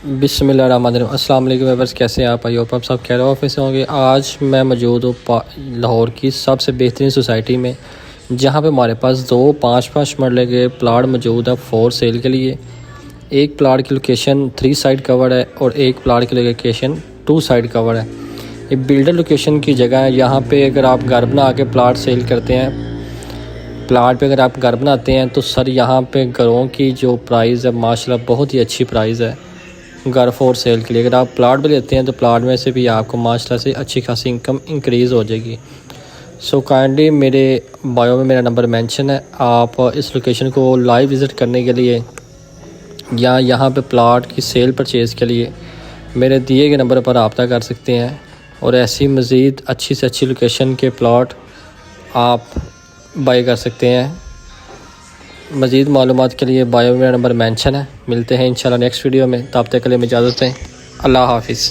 बिस्मिल्लाहिर्रहमानिर्रहीम। अस्सलाम वालेकुम व्यूअर्स, कैसे हैं आप? आई होप आप सब खैर ऑफिस से होंगे। आज मैं मौजूद हूँ लाहौर की सबसे बेहतरीन सोसाइटी में, जहाँ पे हमारे पास 5 मरले के प्लाट मौजूद है फॉर सेल के लिए। एक प्लाट की लोकेशन 3 साइड कवर है और एक प्लाट की लोकेशन 2 साइड कवर है। ये बिल्डर लोकेशन की जगह है। यहाँ पे अगर आप घर बना के प्लाट सेल करते हैं, प्लाट पे अगर आप घर बनाते हैं तो सर यहाँ पे घरों की जो प्राइस है माशाल्लाह बहुत ही अच्छी प्राइस है घर फॉर सेल के लिए। अगर आप प्लाट भी लेते हैं तो प्लाट में से भी आपको माशाल्लाह से अच्छी खासी इनकम इंक्रीज़ हो जाएगी। सो काइंडली मेरे बायो में मेरा नंबर मेंशन है। आप इस लोकेशन को लाइव विज़िट करने के लिए या यहाँ पे प्लाट की सेल परचेज़ के लिए मेरे दिए गए नंबर पर रब्ता कर सकते हैं। और ऐसी मज़ीद अच्छी से अच्छी लोकेशन के प्लाट आप बाय कर सकते हैं। मज़ीद मालूमात के लिए बायो में मेरा नंबर मेंशन है। मिलते हैं इंशाल्लाह नेक्स्ट वीडियो में। तब तक के लिए इजाज़त दें। अल्लाह हाफ़िज़।